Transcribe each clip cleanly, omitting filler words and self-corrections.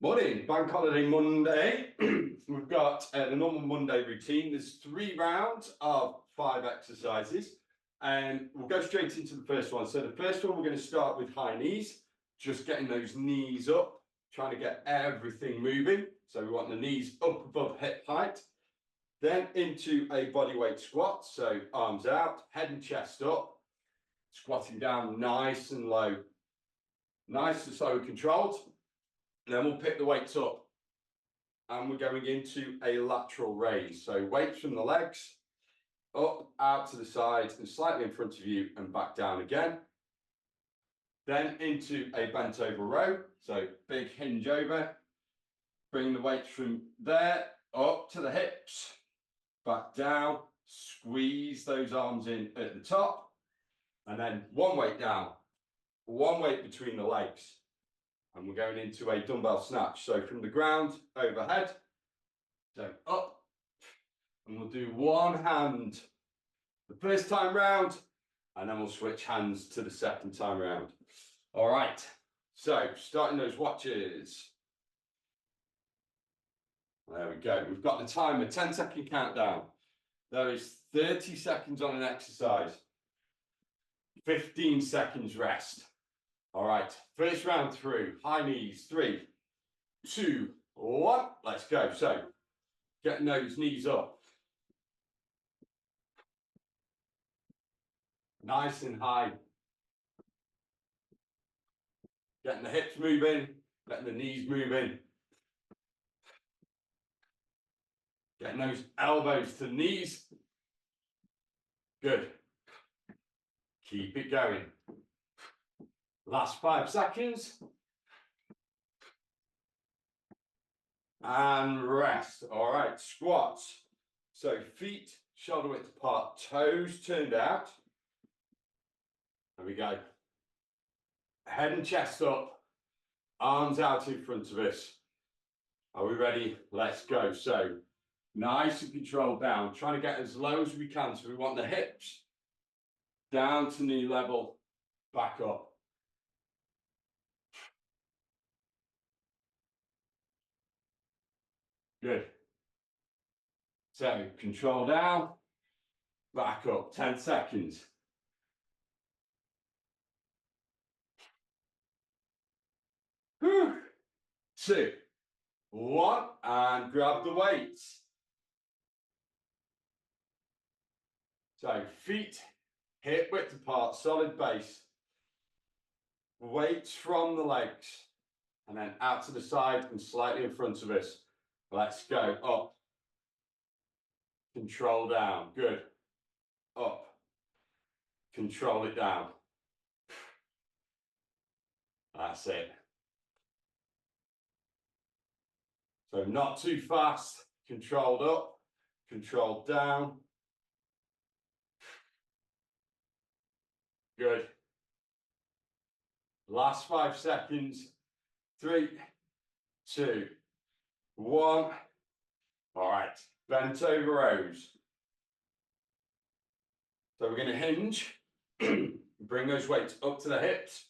Morning, bank holiday Monday. We've got the normal Monday routine. There's 3 rounds of 5 exercises, and we'll go straight into the first one. So the first one, we're going to start with high knees, just getting those knees up, trying to get everything moving. So we want the knees up above hip height. Then into a bodyweight squat, so arms out, head and chest up, squatting down nice and low, nice and slow and controlled. And then we'll pick the weights up and we're going into a lateral raise. So weights from the legs, up, out to the sides and slightly in front of you and back down again. Then into a bent over row. So big hinge over, bring the weights from there up to the hips, back down, squeeze those arms in at the top, and then one weight down, one weight between the legs. And we're going into a dumbbell snatch. So from the ground, overhead, so up, and we'll do one hand the first time round, and then we'll switch hands to the second time round. All right, so starting those watches. There we go. We've got the timer, 10-second countdown. There is 30 seconds on an exercise, 15 seconds rest. All right, first round through, high knees, 3, 2, 1, let's go. So, getting those knees up. Nice and high. Getting the hips moving, letting the knees moving. Getting those elbows to the knees. Good. Keep it going. Last 5 seconds. And rest. All right, squats. So feet shoulder width apart, toes turned out. There we go. Head and chest up, arms out in front of us. Are we ready? Let's go. So nice and controlled down, trying to get as low as we can. So we want the hips down to knee level, back up. Good. So control down, back up, 10 seconds. Whew. 2, 1, and grab the weights. So feet hip width apart, solid base. Weights from the legs, and then out to the side and slightly in front of us. Let's go. Up. Control down. Good. Up. Control it down. That's it. So not too fast. Controlled up. Controlled down. Good. Last 5 seconds. 3, 2, 1. All right. Bent over rows. So we're going to hinge. Bring those weights up to the hips.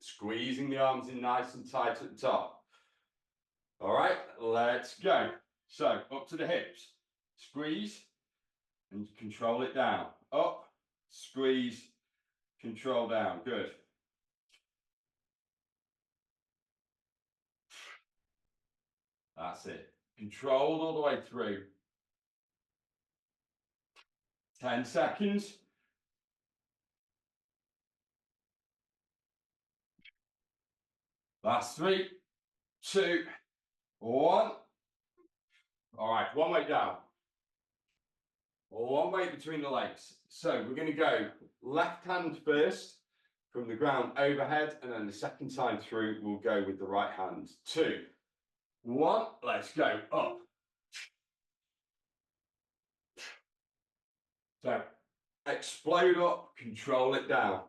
Squeezing the arms in nice and tight at the top. All right, let's go. So up to the hips. Squeeze and control it down. Up, squeeze, control down. Good. That's it. Controlled all the way through. 10 seconds. Last 3, 2, 1. All right, one weight down. One weight between the legs. So we're going to go left hand first from the ground overhead, and then the second time through, we'll go with the right hand. 2, 1, let's go. Up. So explode up, control it down.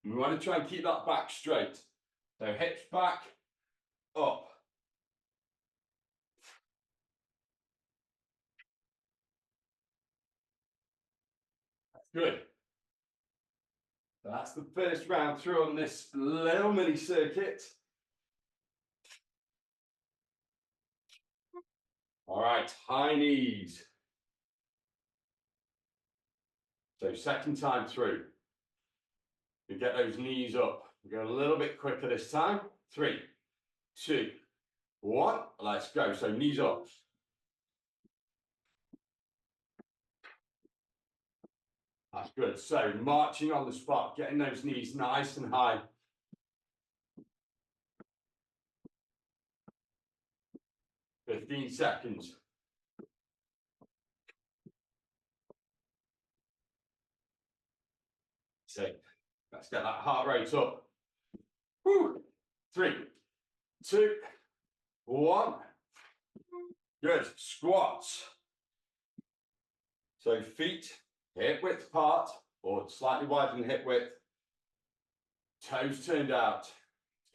We want to try and keep that back straight. So hips back, up. That's good. So that's the first round through on this little mini circuit. All right, high knees. So second time through. You get those knees up. We go a little bit quicker this time. 3, 2, 1. Let's go. So knees up. That's good. So marching on the spot, getting those knees nice and high. Fifteen seconds. So let's get that heart rate up. Woo. 3, 2, 1. Good. Squats. So feet hip width apart or slightly wider than hip width. Toes turned out.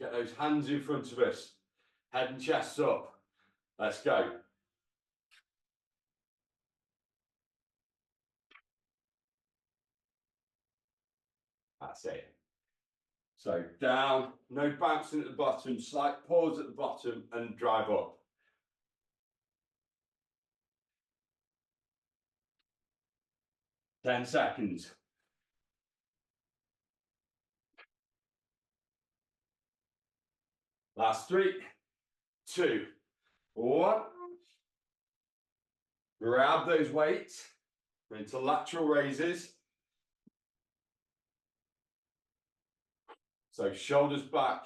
Let's get those hands in front of us. Head and chest up. Let's go. That's it. So down, no bouncing at the bottom, slight pause at the bottom and drive up. Ten seconds. Last 3, 2, 1. Grab those weights into lateral raises. So shoulders back,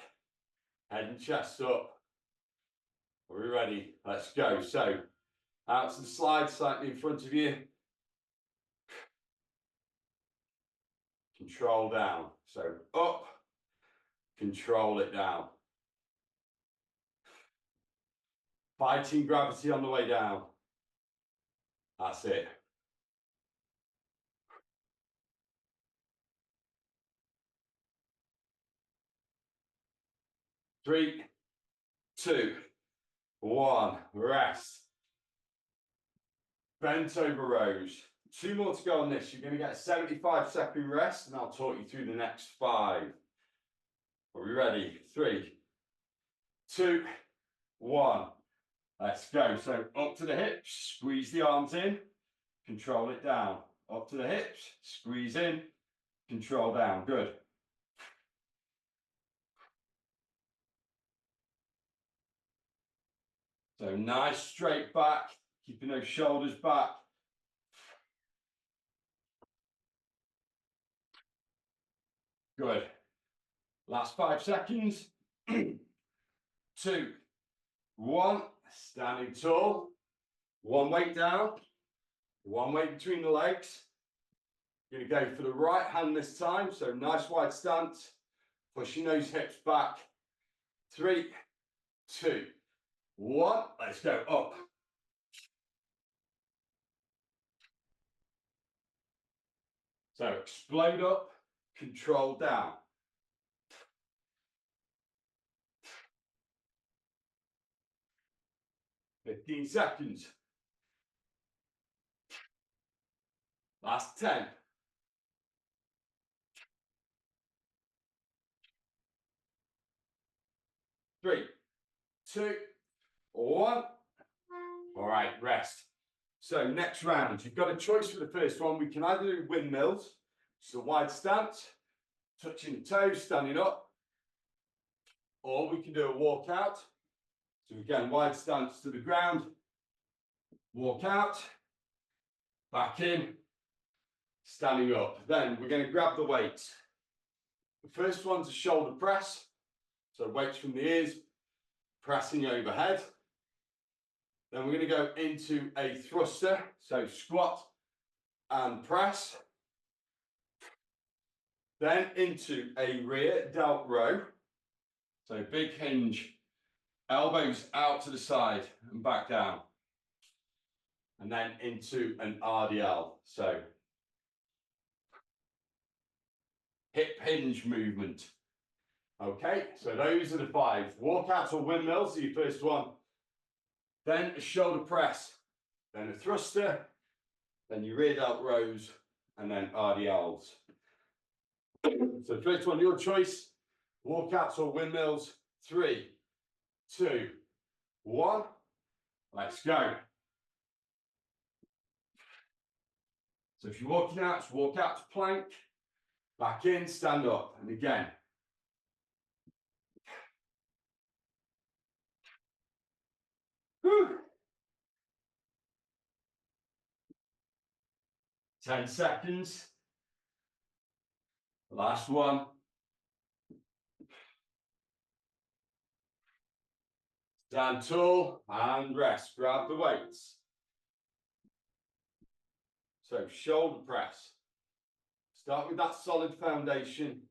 head and chest up. Are we ready? Let's go. So out to the slide slightly in front of you. Control down. So up, control it down. Fighting gravity on the way down. That's it. Three, 2, 1. Rest. Bent over rows. 2 more to go on this. You're going to get a 75-second rest, and I'll talk you through the next 5. Are we ready? 3, 2, 1. Let's go. So up to the hips, squeeze the arms in, control it down. Up to the hips, squeeze in, control down. Good. So nice straight back, keeping those shoulders back. Good. Last 5 seconds. 2, 1. Standing tall. 1 weight down. 1 weight between the legs. You're going to go for the right hand this time. So nice wide stance. Pushing those hips back. 3, 2, 1. Let's go up. So explode up, control down. Fifteen seconds. Last 10. 3, 2, 1. All right, rest. So next round, you've got a choice for the first one. We can either do windmills, so wide stance, touching the toes, standing up, or we can do a walkout. So again, wide stance to the ground, walk out, back in, standing up. Then we're going to grab the weights. The first one's a shoulder press. So weights from the ears, pressing overhead. Then we're going to go into a thruster. So squat and press. Then into a rear delt row. So big hinge, elbows out to the side and back down. And then into an RDL. So hip hinge movement. Okay, so those are the 5. Walkouts or windmills are your first one. Then a shoulder press. Then a thruster. Then your rear delt rows. And then RDLs. So first one, your choice. Walkouts or windmills. 3, 2, 1. Let's go. So if you're walking out, just walk out to plank, back in, stand up, and again. Whew. 10 seconds. Last one. Stand tall and rest. Grab the weights. So shoulder press. Start with that solid foundation.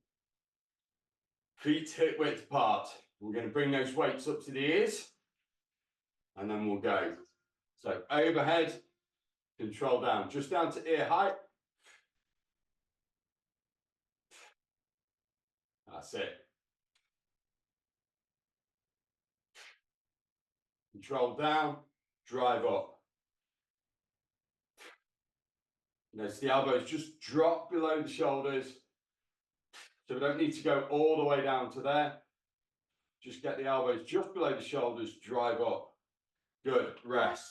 Feet hip width apart. We're going to bring those weights up to the ears. And then we'll go. So overhead, control down. Just down to ear height. That's it. Control down, drive up. Notice the elbows just drop below the shoulders. So we don't need to go all the way down to there. Just get the elbows just below the shoulders, drive up. Good, rest.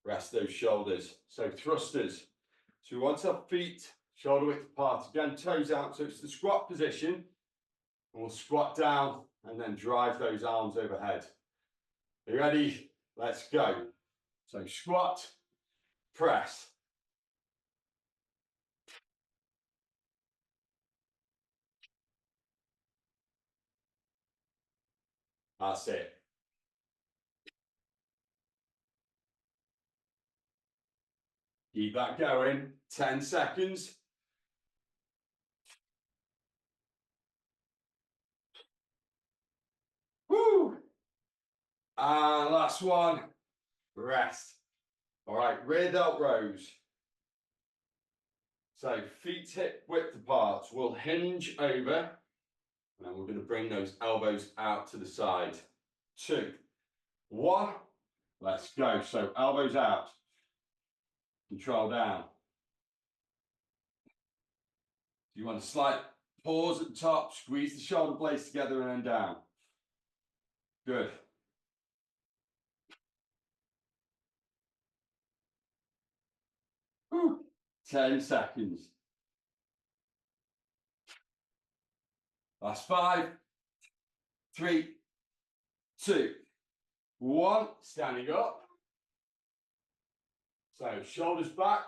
Rest those shoulders. So thrusters. So we want our feet shoulder width apart. Again, toes out. So it's the squat position. And we'll squat down and then drive those arms overhead. Are you ready? Let's go. So squat, press. That's it. Keep that going. 10 seconds. Woo! And last one. Rest. All right, rear delt rows. So feet hip width apart. We'll hinge over. And we're going to bring those elbows out to the side. 2, 1. Let's go. So elbows out. Control down. You want a slight pause at the top. Squeeze the shoulder blades together and then down. Good. Whew. 10 seconds. Last 5, 3, 2, 1. Standing up. So shoulders back,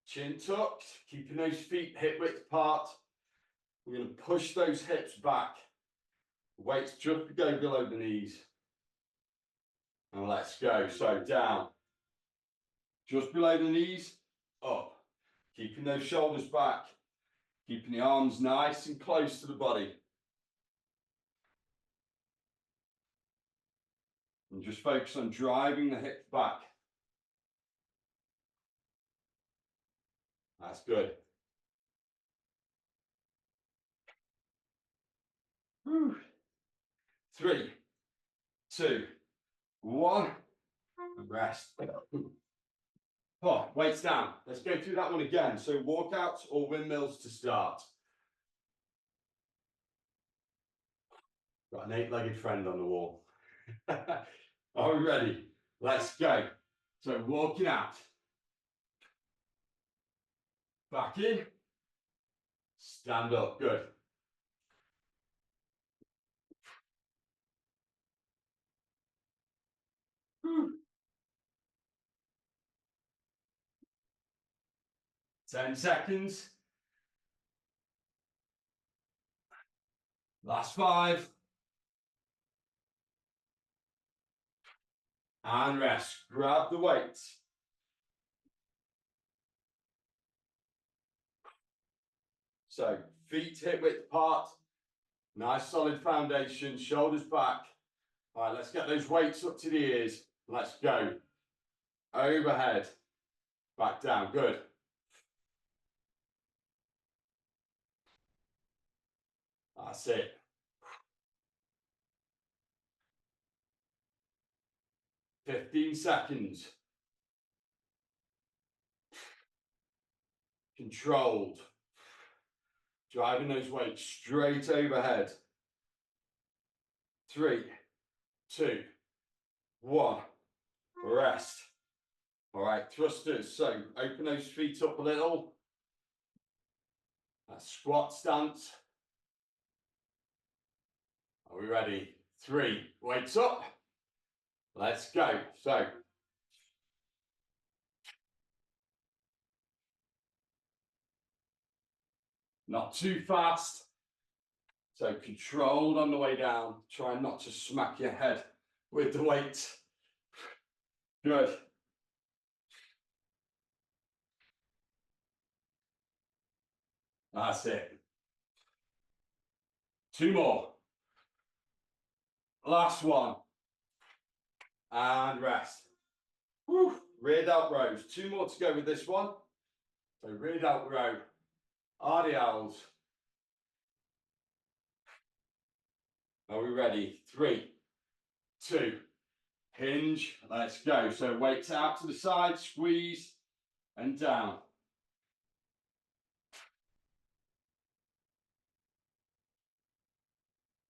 chin tucked, keeping those feet hip width apart. We're going to push those hips back. Weights just go below the knees. And let's go. So down. Just below the knees, up. Keeping those shoulders back. Keeping the arms nice and close to the body. And just focus on driving the hips back. That's good. Whew. 3, 2, 1. And rest. Oh, weights down. Let's go through that one again. So walkouts or windmills to start. Got an 8-legged friend on the wall. Are we ready? Let's go. So walking out. Back in. Stand up. Good. Whew. 10 seconds. Last 5. And rest. Grab the weights. So feet hip width apart. Nice solid foundation. Shoulders back. All right, let's get those weights up to the ears. Let's go. Overhead. Back down. Good. That's it. 15 seconds. Controlled. Driving those weights straight overhead. 3, 2, 1. Rest. All right, thrusters. So open those feet up a little. That squat stance. Are we ready? 3, weights up. Let's go. So not too fast. So controlled on the way down. Try not to smack your head with the weight. Good. That's it. 2 more. Last one. And rest. Whew. Rear delt rows. 2 more to go with this one. So rear delt row. RDLs. Are we ready? 3, 2, hinge. Let's go. So weights out to the side, squeeze and down.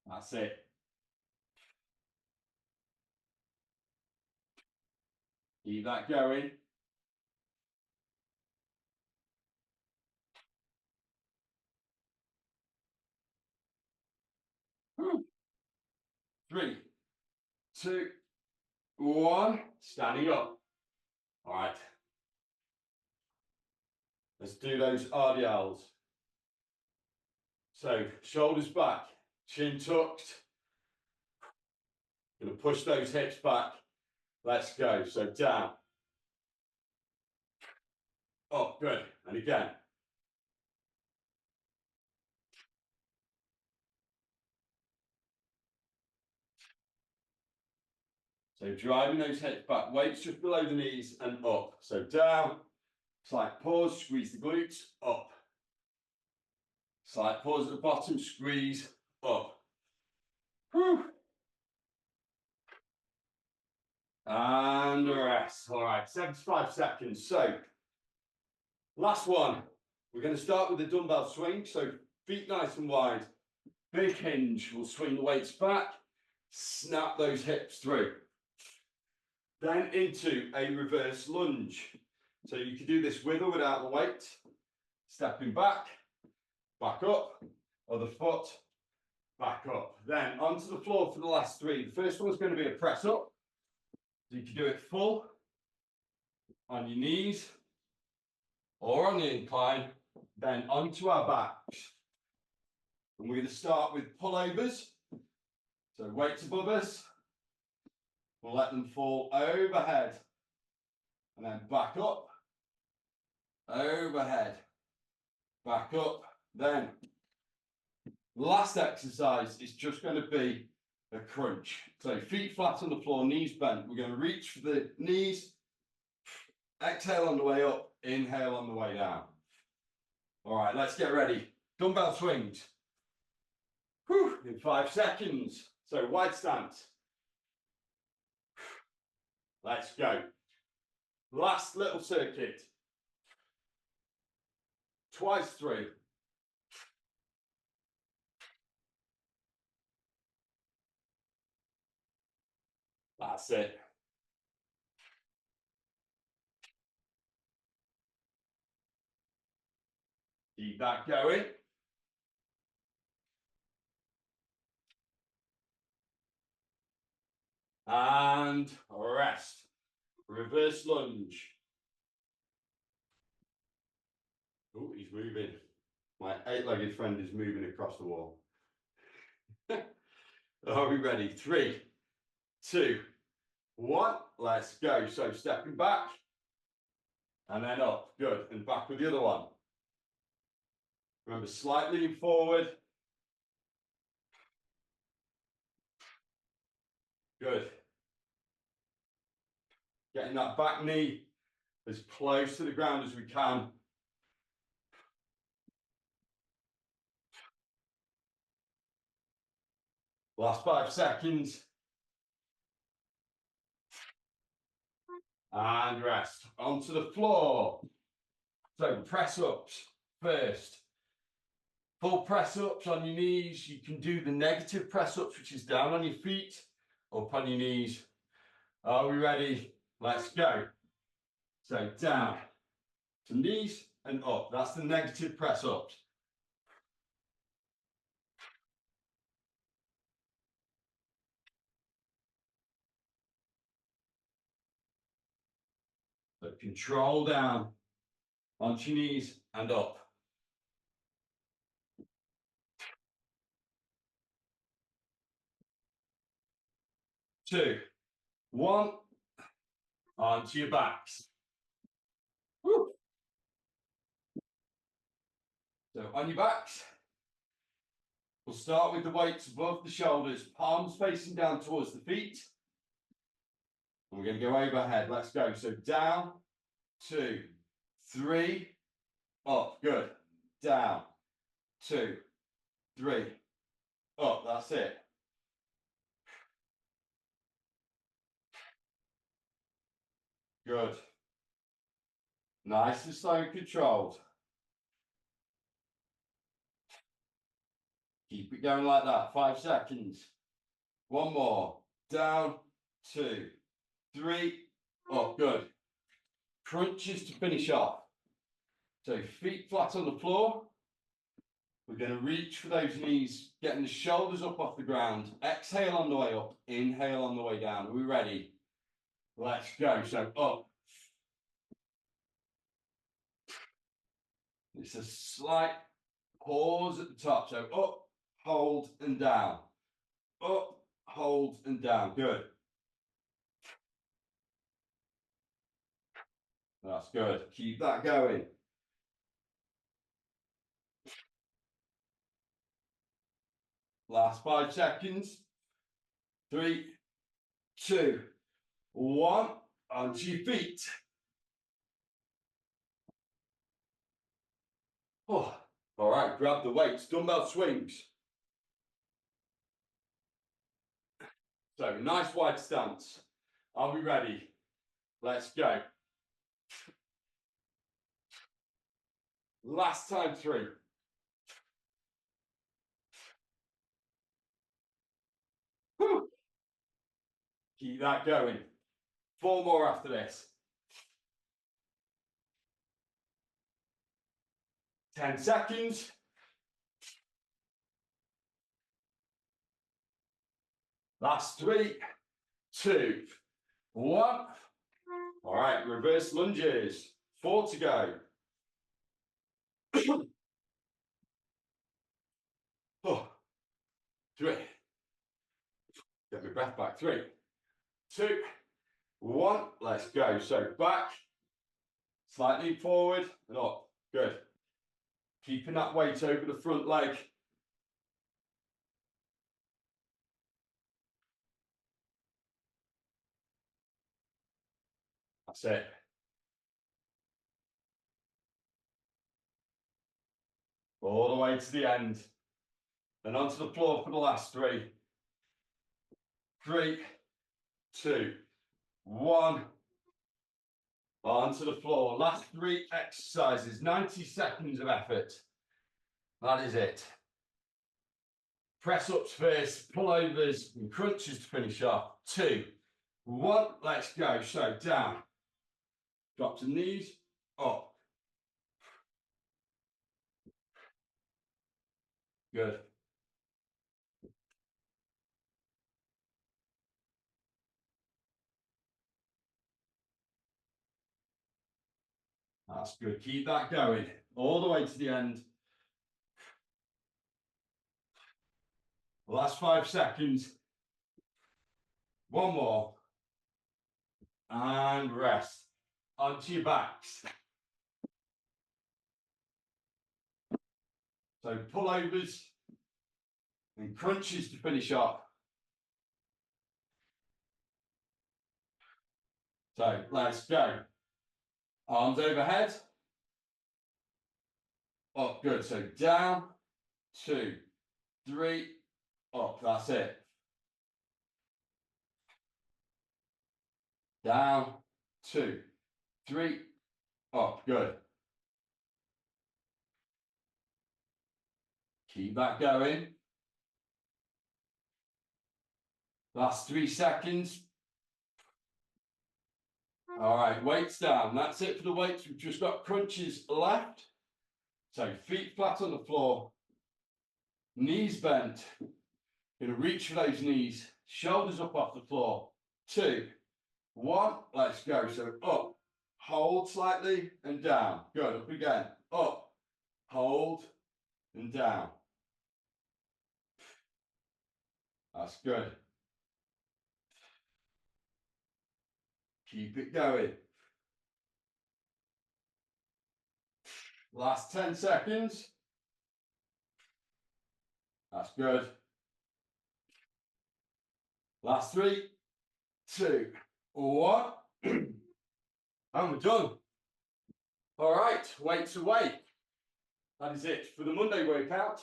That's it. Keep that going. Whew. 3, 2, 1. Standing up. All right. Let's do those RDLs. So shoulders back, chin tucked. Gonna push those hips back. Let's go. So down. Up, good. And again. So driving those hips back, weights just below the knees and up. So down, slight pause, squeeze the glutes, up. Slight pause at the bottom, squeeze, up. Whew. And rest. All right, 75 seconds. So last one. We're going to start with the dumbbell swing. So feet nice and wide. Big hinge. We'll swing the weights back. Snap those hips through. Then into a reverse lunge. So you can do this with or without the weight. Stepping back, back up, other foot, back up. Then onto the floor for the last 3. The first one's going to be a press up. So you can do it full on your knees or on the incline, then onto our backs. And we're going to start with pullovers. So weights above us. We'll let them fall overhead and then back up, overhead, back up. Then last exercise is just going to be a crunch. So feet flat on the floor, knees bent. We're going to reach for the knees, exhale on the way up, inhale on the way down. All right, let's get ready. Dumbbell swings. Whew, in 5 seconds. So wide stance. Let's go. Last little circuit. Twice through. That's it. Keep that going. And rest. Reverse lunge. Oh, he's moving. My 8-legged friend is moving across the wall. Are we ready? 3, 2, 1. Let's go. So stepping back and then up. Good. And back with the other one. Remember, slightly forward. Good. Getting that back knee as close to the ground as we can. Last 5 seconds. And rest. Onto the floor. So press ups first. Full press ups on your knees. You can do the negative press ups, which is down on your feet, up on your knees. Are we ready? Let's go. So down to knees and up. That's the negative press ups. So control down onto your knees and up. 2, 1, onto your backs. Woo. So on your backs, we'll start with the weights above the shoulders, palms facing down towards the feet. And we're going to go overhead. Let's go. So down, 2, 3, up. Good. Down, 2, 3, up. That's it. Good. Nice and slow and controlled. Keep it going like that. 5 seconds. One more. Down, 2, 3, up. Good. Crunches to finish off. So feet flat on the floor. We're going to reach for those knees, getting the shoulders up off the ground. Exhale on the way up. Inhale on the way down. Are we ready? Let's go. So up. It's a slight pause at the top. So up, hold, and down. Up, hold, and down. Good. That's good. Keep that going. Last 5 seconds. 3, 2, 1. Onto your feet. Oh, all right, grab the weights, dumbbell swings. So nice wide stance. Are we ready? Let's go. Last time 3. Whew. Keep that going. 4 more after this. 10 seconds. Last 3, 2, 1. All right, reverse lunges. 4 to go. 4, 3. Get my breath back. 3, 2, 1. Let's go. So back, slightly forward and up. Good. Keeping that weight over the front leg. That's it. All the way to the end. And onto the floor for the last 3. 3, 2, 1. Onto the floor. Last 3 exercises. 90 seconds of effort. That is it. Press ups first, pullovers and crunches to finish off. 2, 1. Let's go. So down. Drop to knees. Up. Good. That's good. Keep that going all the way to the end. Last 5 seconds. One more. And rest. Onto your backs. So pullovers and crunches to finish off. So let's go. Arms overhead. Up, good. So down, 2, 3, up. That's it. Down, 2, 3, up. Good. Keep that going. Last 3 seconds. All right, weights down. That's it for the weights. We've just got crunches left. So feet flat on the floor, knees bent. Gonna reach for those knees, shoulders up off the floor. 2, 1, let's go. So up, hold slightly and down. Good, up again. Up, hold and down. That's good. Keep it going. Last 10 seconds. That's good. Last 3, 2, 1. And we're done. All right, weights away. That is it for the Monday workout.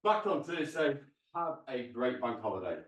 Back on Thursday. Have a great bank holiday.